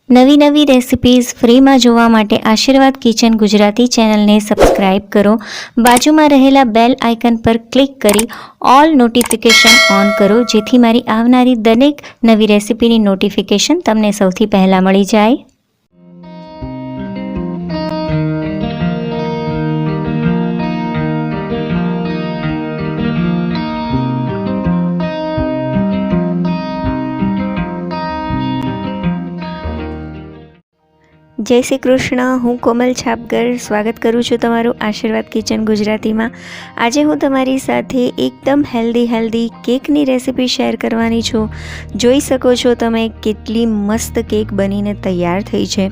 નવી નવી રેસિપીઝ ફ્રીમાં જોવા માટે આશીર્વાદ કિચન ગુજરાતી ચેનલને સબસ્ક્રાઇબ કરો. બાજુમાં રહેલા બેલ આઇકન પર ક્લિક કરી ઓલ નોટિફિકેશન ઓન કરો, જેથી મારી આવનારી દરેક નવી રેસિપીની નોટિફિકેશન તમને સૌથી પહેલાં મળી જાય. જય શ્રી કૃષ્ણ. હું કોમલ છાપગર સ્વાગત કરું છું તમારું આશીર્વાદ કિચન ગુજરાતીમાં. આજે હું તમારી સાથે એકદમ હેલ્ધી કેકની રેસિપી શેર કરવાની છું. જોઈ શકો છો તમે કેટલી મસ્ત કેક બનીને તૈયાર થઈ છે.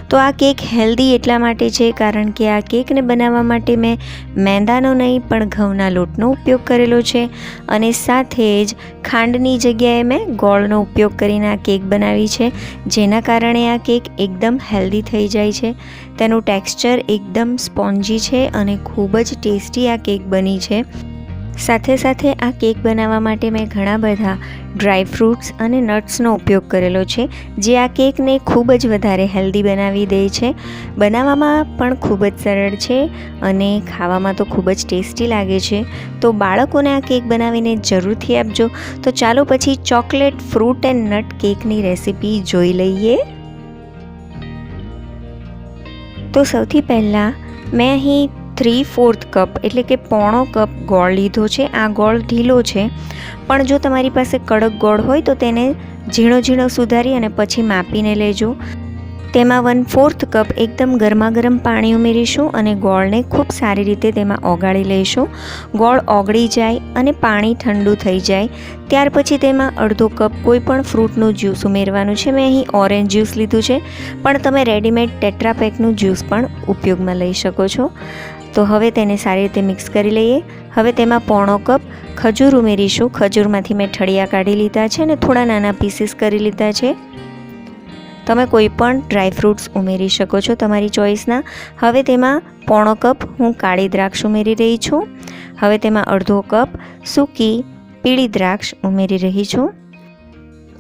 તો આ કેક હેલ્ધી એટલા માટે છે કારણ કે આ કેકને બનાવવા માટે મેં મેંદાનો નહીં પણ ઘઉંના લોટનો ઉપયોગ કરેલો છે, અને સાથે જ ખાંડની જગ્યાએ મેં ગોળનો ઉપયોગ કરીને આ કેક બનાવી છે, જેના કારણે આ કેક એકદમ હેલ્ધી થઈ જાય છે. તેનું ટેક્સચર એકદમ સ્પોન્જી છે અને ખૂબ જ ટેસ્ટી આ કેક બની છે. સાથે સાથે આ કેક બનાવવા માટે મેં ઘણા બધા ડ્રાય ફ્રૂટ્સ અને નટ્સનો ઉપયોગ કરેલો છે, જે આ કેકને ખૂબ જ વધારે હેલ્ધી બનાવી દે છે. બનાવવામાં પણ ખૂબ જ સરળ છે અને ખાવામાં તો ખૂબ જ ટેસ્ટી લાગે છે. તો બાળકોને આ કેક બનાવીને જરૂરથી આપજો. તો ચાલો પછી ચોકલેટ ફ્રૂટ એન્ડ નટ કેકની રેસિપી જોઈ લઈએ. તો સૌથી પહેલાં મેં અહીં 3/4 કપ એટલે કે પોણો કપ ગોળ લીધો છે. આ ગોળ ઢીલો છે, પણ જો તમારી પાસે કડક ગોળ હોય તો તેને ઝીણો ઝીણો સુધારી અને પછી માપીને લેજો. તેમાં 1/4 કપ એકદમ ગરમાગરમ પાણી ઉમેરીશું અને ગોળને ખૂબ સારી રીતે તેમાં ઓગાળી લઈશું. ગોળ ઓગળી જાય અને પાણી ઠંડુ થઈ જાય ત્યાર પછી તેમાં અડધો કપ કોઈ પણ ફ્રૂટનું જ્યુસ ઉમેરવાનું છે. મેં અહીં ઓરેન્જ જ્યુસ લીધું છે, પણ તમે રેડીમેડ ટેટ્રા પેકનું જ્યુસ પણ ઉપયોગમાં લઈ શકો છો. તો હવે તેને સારી રીતે મિક્સ કરી લઈએ. હવે તેમાં પોણો કપ ખજૂર ઉમેરીશું. ખજૂરમાંથી મેં ઠળિયા કાઢી લીધા છે અને થોડા નાના પીસીસ કરી લીધા છે. તમે કોઈ પણ ડ્રાય ફ્રૂટ્સ ઉમેરી શકો છો તમારી ચોઈસના. હવે તેમાં પોણો કપ હું કાળી દ્રાક્ષ ઉમેરી રહી છું. હવે તેમાં અડધો કપ સૂકી પીળી દ્રાક્ષ ઉમેરી રહી છું.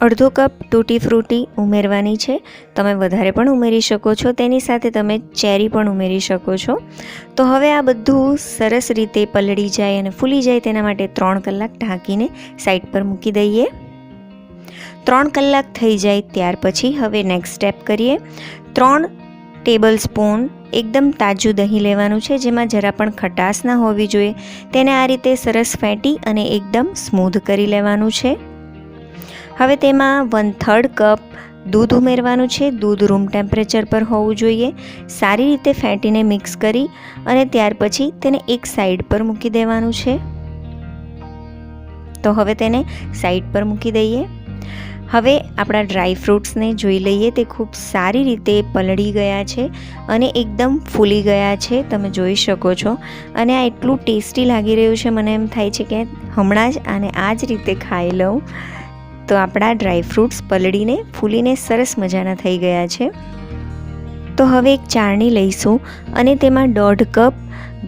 અડધો કપ તૂટી ફ્રૂટી ઉમેરવાની છે. તમે વધારે પણ ઉમેરી શકો છો. તેની સાથે તમે ચેરી પણ ઉમેરી શકો છો. તો હવે આ બધું સરસ રીતે પલળી જાય અને ફૂલી જાય તેના માટે 3 કલાક ઢાંકીને સાઈડ પર મૂકી દઈએ. 3 કલાક થઈ જાય ત્યાર પછી હવે નેક્સ્ટ સ્ટેપ કરીએ. 3 ટેબલ સ્પૂન એકદમ તાજું દહીં લેવાનું છે, જેમાં જરા પણ ખટાશ ના હોવી જોઈએ. તેને આ રીતે સરસ ફેંટી અને એકદમ સ્મૂધ કરી લેવાનું છે. હવે તેમાં 1/3 કપ દૂધ ઉમેરવાનું છે. દૂધ રૂમ ટેમ્પરેચર પર હોવું જોઈએ. સારી રીતે ફેંટીને મિક્સ કરી અને ત્યાર પછી તેને એક સાઈડ પર મૂકી દેવાનું છે. તો હવે તેને સાઈડ પર મૂકી દઈએ. હવે આપણા ડ્રાય ફ્રૂટ્સને જોઈ લઈએ. તે ખૂબ સારી રીતે પલળી ગયા છે અને એકદમ ફૂલી ગયા છે, તમે જોઈ શકો છો. અને આ એટલું ટેસ્ટી લાગી રહ્યું છે, મને એમ થાય છે કે હમણાં જ આને આ જ રીતે ખાઈ લઉં. તો આપણા ડ્રાય ફ્રૂટ્સ પલળીને ફૂલીને સરસ મજાના થઈ ગયા છે. તો હવે એક ચાળણી લઈશું અને તેમાં 1/2 કપ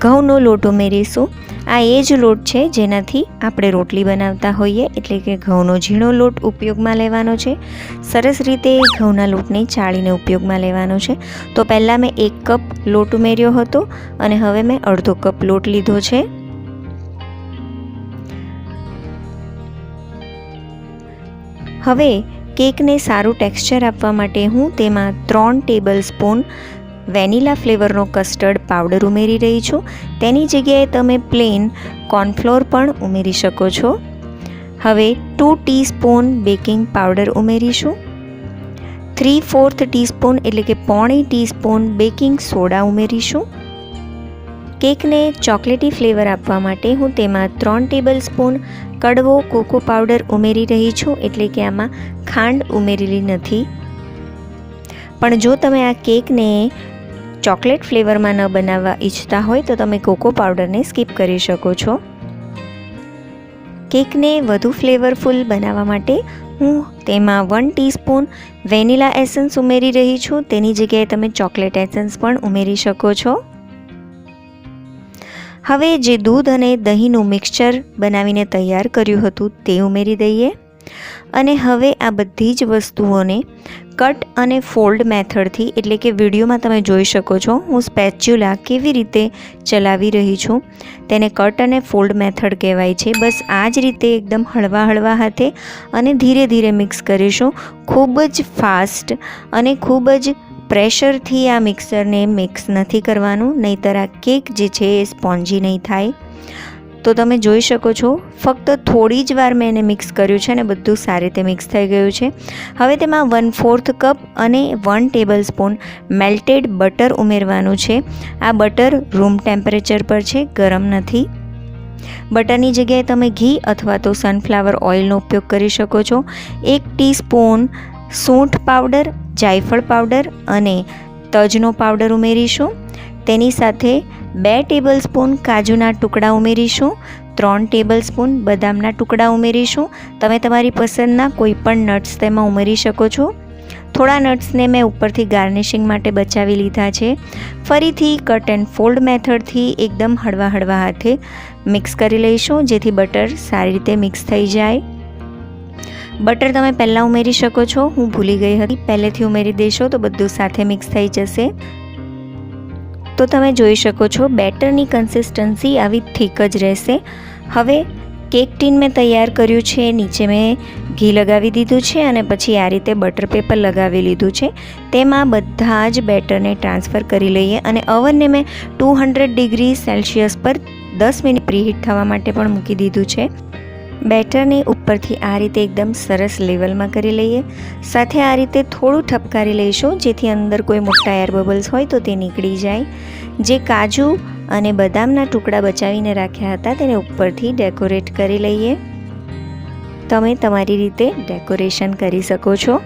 ઘઉંનો લોટ ઉમેરીશું. આ એ જ લોટ છે જેનાથી આપણે રોટલી બનાવતા હોઈએ, એટલે કે ઘઉંનો ઝીણો લોટ ઉપયોગમાં લેવાનો છે. સરસ રીતે ઘઉંના લોટને ચાળીને ઉપયોગમાં લેવાનો છે. તો પહેલાં મેં 1 કપ લોટ ઉમેર્યો હતો અને હવે મેં અડધો કપ લોટ લીધો છે. હવે કેકને સારું ટેક્સચર આપવા માટે હું તેમાં 3 ટેબલ સ્પૂન વેનીલા ફ્લેવરનો કસ્ટર્ડ પાવડર ઉમેરી રહી છું. તેની જગ્યાએ તમે પ્લેન કોર્નફ્લોર પણ ઉમેરી શકો છો. હવે 2 ટીસ્પૂન બેકિંગ પાવડર ઉમેરીશું. 3/4 ટીસ્પૂન એટલે કે પોણી ટીસ્પૂન બેકિંગ સોડા ઉમેરીશું. કેકને ચોકલેટી ફ્લેવર આપવા માટે હું તેમાં 3 ટેબલ સ્પૂન કડવો કોકો પાવડર ઉમેરી રહી છું, એટલે કે આમાં ખાંડ ઉમેરેલી નથી. પણ જો તમે આ કેકને ચોકલેટ ફ્લેવરમાં ન બનાવવા ઈચ્છતા હોય તો તમે કોકો પાવડરને સ્કીપ કરી શકો છો. કેકને વધુ ફ્લેવરફુલ બનાવવા માટે હું તેમાં 1 ટીસ્પૂન વેનીલા એસન્સ ઉમેરી રહી છું. તેની જગ્યાએ તમે ચોકલેટ એસન્સ પણ ઉમેરી શકો છો. હવે જે દૂધ અને દહીંનું મિક્સચર બનાવીને તૈયાર કર્યું હતું તે ઉમેરી દઈએ. અને હવે આ બધી જ વસ્તુઓને કટ અને ફોલ્ડ મેથડથી, એટલે કે વિડીયોમાં તમે જોઈ શકો છો હું સ્પેચ્યુલા કેવી રીતે ચલાવી રહી છું, તેને કટ અને ફોલ્ડ મેથડ કહેવાય છે. બસ આ જ રીતે એકદમ હળવા હાથે અને ધીરે ધીરે મિક્સ કરીશું. ખૂબ જ ફાસ્ટ અને ખૂબ જ પ્રેશરથી આ મિક્સરને મિક્સ નથી કરવાનું, નહીંતર આ કેક જે છે એ સ્પોન્જી નહીં થાય. તો તમે જોઈ શકો છો ફક્ત થોડી જ વાર મેં એને મિક્સ કર્યું છે અને બધું સારી રીતે મિક્સ થઈ ગયું છે. હવે તેમાં 1/4 કપ અને 1 ટેબલ સ્પૂન મેલ્ટેડ બટર ઉમેરવાનું છે. આ બટર રૂમ ટેમ્પરેચર પર છે, ગરમ નથી. બટરની જગ્યાએ તમે ઘી અથવા તો સનફ્લાવર ઓઇલનો ઉપયોગ કરી શકો છો. 1 ટીસ્પૂન સૂંઠ પાવડર, જાયફળ પાવડર અને તજનો પાવડર ઉમેરીશું. તેની સાથે 2 ટેબલ સ્પૂન કાજુના ટુકડા ઉમેરીશું. 3 ટેબલ સ્પૂન બદામના ટુકડા ઉમેરીશું. તમે તમારી પસંદના કોઈ પણ નટ્સ તેમાં ઉમેરી શકો છો. થોડા નટ્સને મેં ઉપરથી ગાર્નિશિંગ માટે બચાવી લીધા છે. ફરીથી કટ એન્ડ ફોલ્ડ મેથડથી એકદમ હળવા હાથે મિક્સ કરી લઈશું, જેથી બટર સારી રીતે મિક્સ થઈ જાય. બટર તમે પહેલાં ઉમેરી શકો છો, હું ભૂલી ગઈ હતી. પહેલેથી ઉમેરી દેશો તો બધું સાથે મિક્સ થઈ જશે. તો તમે જોઈ શકો છો બેટરની કન્સિસ્ટન્સી આવી થીક જ રહેશે. હવે કેક ટીન મેં તૈયાર કર્યું છે, નીચે મેં ઘી લગાવી દીધું છે અને પછી આ રીતે બટર પેપર લગાવી લીધું છે. તેમાં બધા જ બેટરને ટ્રાન્સફર કરી લઈએ અને ઓવનને મેં 200 ડિગ્રી સેલ્સિયસ પર 10 મિનિટ પ્રીહીટ થવા માટે પણ મૂકી દીધું છે. બેટરને ઉપરથી આ રીતે એકદમ સરસ લેવલમાં કરી લઈએ. સાથે આ રીતે થોડું ઠપકારી લઈશું, જેથી અંદર કોઈ મોટા એર બબલ્સ હોય તો તે નીકળી જાય. જે કાજુ અને બદામના ટુકડા બચાવીને રાખ્યા હતા તેને ઉપરથી ડેકોરેટ કરી લઈએ. તમે તમારી રીતે ડેકોરેશન કરી શકો છો.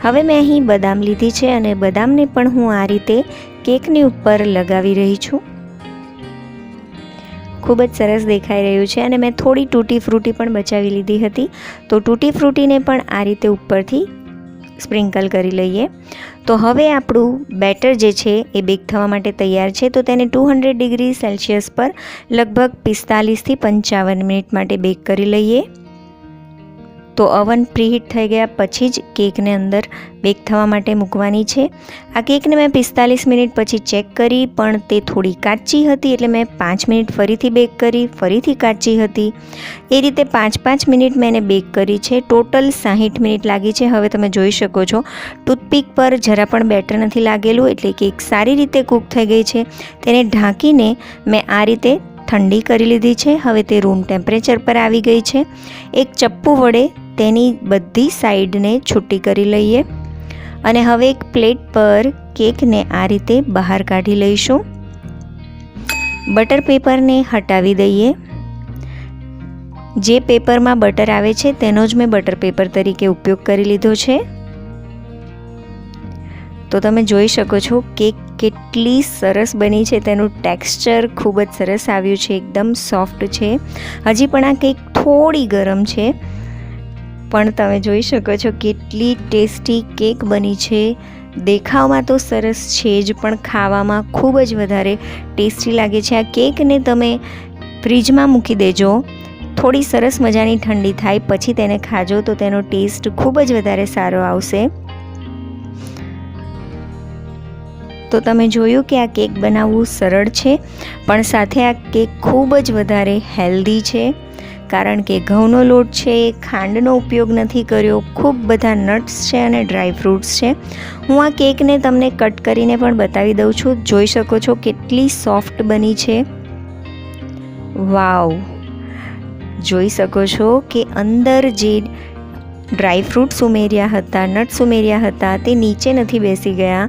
હવે મેં અહીં બદામ લીધી છે અને બદામને પણ હું આ રીતે કેકની ઉપર લગાવી રહી છું. ખૂબ જ સરસ દેખાઈ રહ્યું છે અને મેં થોડી તૂટી ફ્રૂટી પણ બચાવી લીધી હતી, તો તૂટી ફ્રૂટીને પણ આ રીતે ઉપરથી સ્પ્રિંકલ કરી લઈએ. તો હવે આપણું બેટર જે છે એ બેક થવા માટે તૈયાર છે. તો તેને 200 ડિગ્રી સેલ્સિયસ પર લગભગ 45 થી 55 મિનિટ માટે બેક કરી લઈએ. તો ઓવન પ્રીહીટ થઈ ગયા પછી જ કેકને અંદર બેક થવા માટે મૂકવાની છે. આ કેકને મેં 45 મિનિટ પછી ચેક કરી, પણ તે થોડી કાચી હતી, એટલે મેં 5 મિનિટ ફરીથી બેક કરી, ફરીથી કાચી હતી. એ રીતે 5-5 મિનિટ મેં એને બેક કરી છે. ટોટલ 60 મિનિટ લાગી છે. હવે તમે જોઈ શકો છો ટૂથપીક પર જરા પણ બેટર નથી લાગેલું, એટલે કેક સારી રીતે કૂક થઈ ગઈ છે. તેને ઢાંકીને મેં આ રીતે ઠંડી કરી લીધી છે. હવે તે રૂમ ટેમ્પરેચર પર આવી ગઈ છે. એક ચપ્પુ વડે તેની બધી સાઈડને છૂટી કરી લઈએ અને હવે એક પ્લેટ પર કેકને આ રીતે બહાર કાઢી લઈશું. બટર પેપરને હટાવી દઈએ. જે પેપરમાં બટર આવે છે તેનો જ મેં બટર પેપર તરીકે ઉપયોગ કરી લીધો છે. તો તમે જોઈ શકો છો કેક કેટલી સરસ બની છે. તેનું ટેક્સચર ખૂબ જ સરસ આવ્યું છે, એકદમ સોફ્ટ છે. હજી પણ આ કેક થોડી ગરમ છે, પણ તમે જોઈ શકો છો કેટલી ટેસ્ટી કેક બની છે. દેખાવમાં તો સરસ છે જ, પણ ખાવામાં ખૂબ જ વધારે ટેસ્ટી લાગે છે. આ કેકને તમે ફ્રીજમાં મૂકી દેજો, થોડી સરસ મજાની ઠંડી થાય પછી તેને ખાજો તો તેનો ટેસ્ટ ખૂબ જ વધારે સારો આવશે. તો તમે જોયું કે આ કેક બનાવવું સરળ છે, પણ સાથે આ કેક ખૂબ જ વધારે હેલ્ધી છે, કારણ કે ઘઉંનો લોટ છે, ખાંડનો ઉપયોગ નથી કર્યો, ખૂબ બધા નટ્સ છે અને ડ્રાય ફ્રૂટ્સ છે. હું આ કેકને તમને કટ કરીને પણ બતાવી દઉં છું. જોઈ શકો છો કેટલી સોફ્ટ બની છે. વાવ, જોઈ શકો છો કે અંદર જે ડ્રાય ફ્રૂટ્સ ઉમેર્યા હતા, નટ્સ ઉમેર્યા હતા, તે નીચે નથી બેસી ગયા,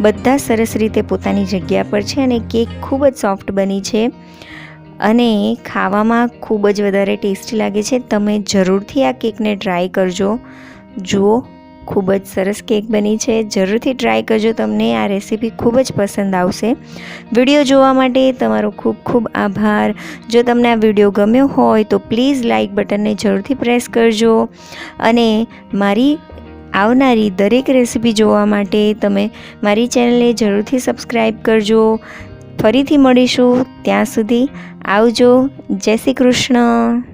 બધા સરસ રીતે પોતાની જગ્યા પર છે અને કેક ખૂબ જ સોફ્ટ બની છે અને ખાવામાં ખૂબ જ વધારે ટેસ્ટી લાગે છે. તમે જરૂરથી આ કેકને ટ્રાય કરજો. જુઓ, ખૂબ જ સરસ કેક બની છે. જરૂરથી ટ્રાય કરજો, તમને આ રેસીપી ખૂબ જ પસંદ આવશે. વિડીયો જોવા માટે તમારો ખૂબ ખૂબ આભાર. જો તમને આ વિડીયો ગમ્યો હોય તો પ્લીઝ લાઇક બટનને જરૂરથી પ્રેસ કરજો અને મારી આવનારી દરેક રેસીપી જોવા માટે તમે મારી ચેનલને જરૂરથી સબસ્ક્રાઈબ કરજો. ફરીથી મળીશું, ત્યાં સુધી આવજો. જય શ્રી કૃષ્ણ.